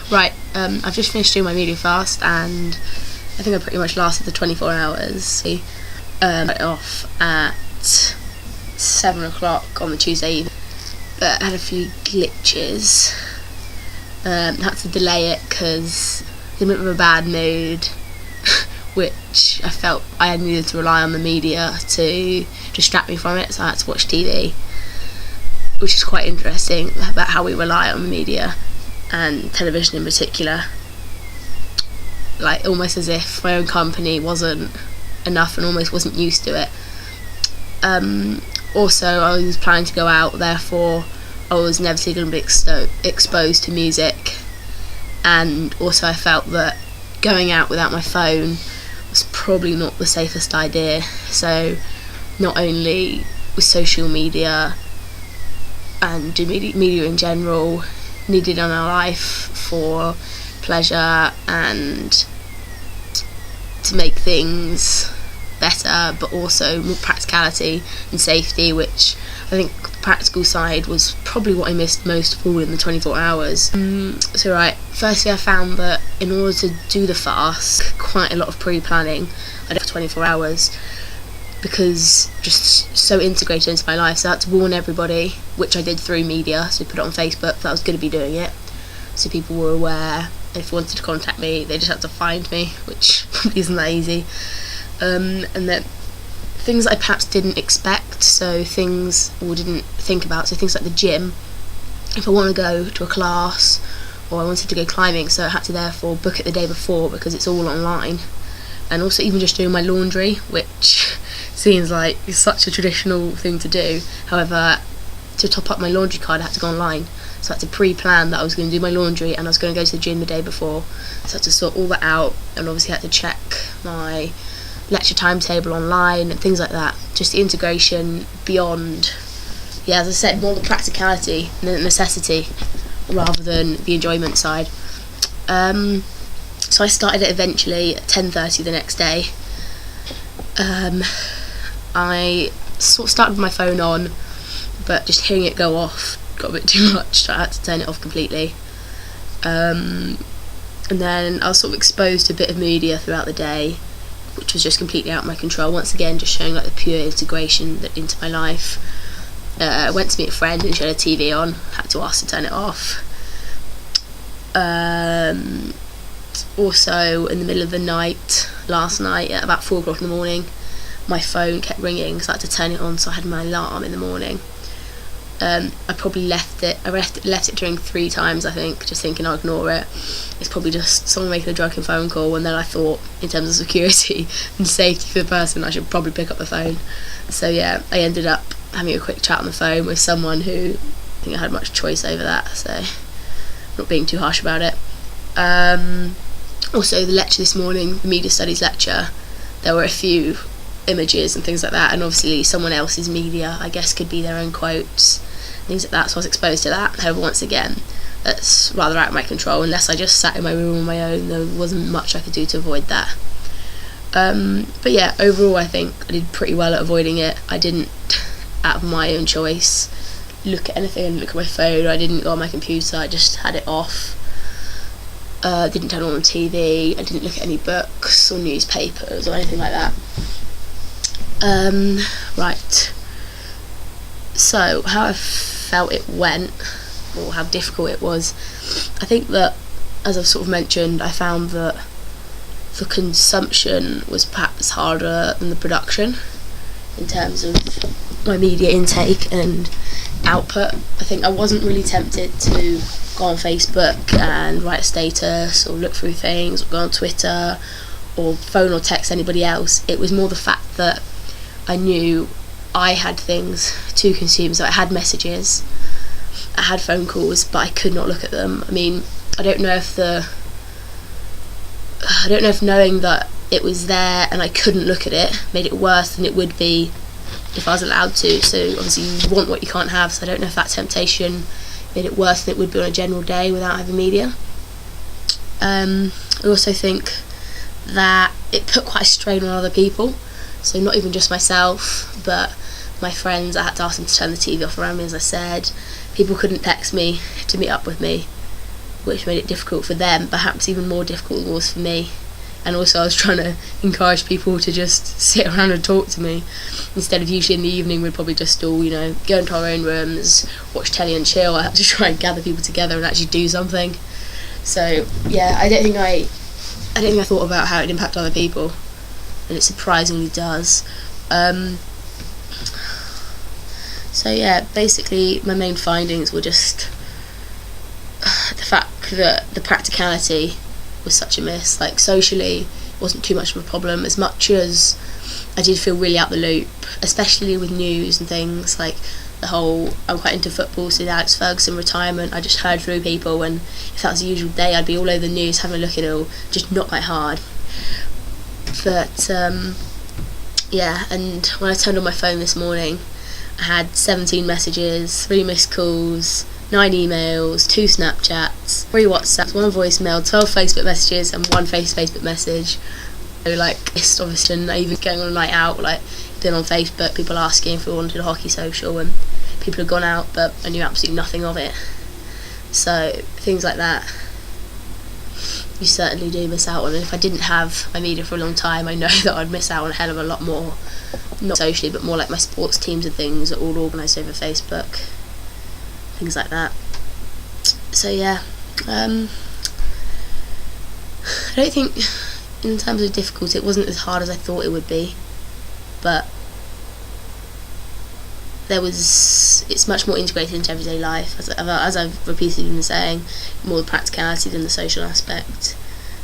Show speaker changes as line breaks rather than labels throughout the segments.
Right, I've just finished doing my media fast, and I think I pretty much lasted the 24 hours. Got off at 7 o'clock on the Tuesday evening, but I had a few glitches. Had to delay it because I was in a bit of a bad mood, which I felt I needed to rely on the media to distract me from it, so I had to watch TV, which is quite interesting about how we rely on the media and television in particular, like almost as if my own company wasn't enough and almost wasn't used to it. Also, I was planning to go out, therefore I was inevitably going to be exposed to music, and also I felt that going out without my phone was probably not the safest idea. So not only with social media and media in general needed in our life for pleasure and to make things better, but also more practicality and safety, which I think the practical side was probably what I missed most of all in the 24 hours. So right, firstly I found that in order to do the fast, quite a lot of pre-planning I did for 24 hours, because just so integrated into my life. So I had to warn everybody, which I did through media, so I put it on Facebook that I was going to be doing it, so people were aware. If they wanted to contact me, they just had to find me, which probably isn't that easy. And then things I perhaps didn't expect, so things or didn't think about, so things like the gym. If I want to go to a class or I wanted to go climbing, so I had to therefore book it the day before because it's all online. And also even just doing my laundry, which seems like such a traditional thing to do. However, to top up my laundry card I had to go online, so I had to pre-plan that I was going to do my laundry and I was going to go to the gym the day before, so I had to sort all that out, and obviously had to check my lecture timetable online and things like that. Just the integration beyond, as I said, more the practicality and the necessity rather than the enjoyment side. So I started it eventually at 10:30 the next day. I sort of started with my phone on, but just hearing it go off got a bit too much, so I had to turn it off completely. And then I was sort of exposed to a bit of media throughout the day, which was just completely out of my control. Once again, just showing like the pure integration into my life. I went to meet a friend and she had a TV on, had to ask to turn it off. Also, in the middle of the night, last night at about 4 o'clock in the morning, my phone kept ringing, so I had to turn it on, so I had my alarm in the morning. I probably left it to ring 3 times, I think, just thinking I'll ignore it. It's probably just someone making a drunken phone call, and then I thought, in terms of security and safety for the person, I should probably pick up the phone. So yeah, I ended up having a quick chat on the phone with someone who I think I had much choice over that, so not being too harsh about it. Also, the lecture this morning, the media studies lecture, there were a few images and things like that, and obviously someone else's media, I guess, could be their own quotes, things like that, so I was exposed to that. However, once again, that's rather out of my control. Unless I just sat in my room on my own, there wasn't much I could do to avoid that. But yeah, overall I think I did pretty well at avoiding it. I didn't, out of my own choice, look at anything. I didn't look at my phone, I didn't go on my computer, I just had it off. Didn't turn on the TV, I didn't look at any books or newspapers or anything like that. Right, so how I felt it went, or how difficult it was, I think that, as I've sort of mentioned, I found that the consumption was perhaps harder than the production in terms of my media intake and output. I think I wasn't really tempted to go on Facebook and write a status or look through things or go on Twitter or phone or text anybody else. It was more the fact that I knew I had things to consume, so I had messages, I had phone calls, but I could not look at them. I mean, I don't know if knowing that it was there and I couldn't look at it made it worse than it would be if I was allowed to. So obviously you want what you can't have, so I don't know if that temptation made it worse than it would be on a general day without having media. I also think that it put quite a strain on other people, so not even just myself, but my friends. I had to ask them to turn the TV off around me, as I said. People couldn't text me to meet up with me which made it difficult for them, perhaps even more difficult than it was for me. And also I was trying to encourage people to just sit around and talk to me, instead of usually in the evening we'd probably just all, go into our own rooms, watch telly and chill. I had to try and gather people together and actually do something. So yeah, I don't think I thought about how it impacted other people, and it surprisingly does. So yeah, basically my main findings were just the fact that the practicality was such a miss. Like, socially it wasn't too much of a problem, as much as I did feel really out the loop, especially with news and things like the whole, I'm quite into football, so the Alex Ferguson retirement, I just heard through people, and if that was the usual day I'd be all over the news having a look at it all, just not quite hard. But yeah, and when I turned on my phone this morning, I had 17 messages, 3 missed calls, 9 emails, 2 Snapchats, 3 WhatsApps, 1 voicemail, 12 Facebook messages and 1 Facebook message. So like, it's obviously not even going on a night out, like been on Facebook, people asking if we wanted a hockey social, and people had gone out but I knew absolutely nothing of it. So things like that you certainly do miss out on, and if I didn't have my media for a long time, I know that I'd miss out on a hell of a lot more, not socially but more like my sports teams and things are all organised over Facebook, things like that. So yeah, I don't think in terms of difficulty it wasn't as hard as I thought it would be, but it's much more integrated into everyday life, as I've repeatedly been saying, more the practicality than the social aspect.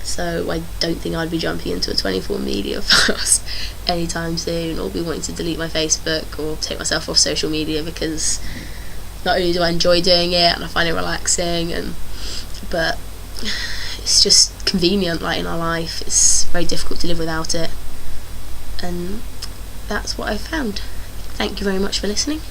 So I don't think I'd be jumping into a 24 media fast anytime soon, or be wanting to delete my Facebook or take myself off social media, because not only do I enjoy doing it and I find it relaxing, but it's just convenient, like, in our life. It's very difficult to live without it, and that's what I've found. Thank you very much for listening.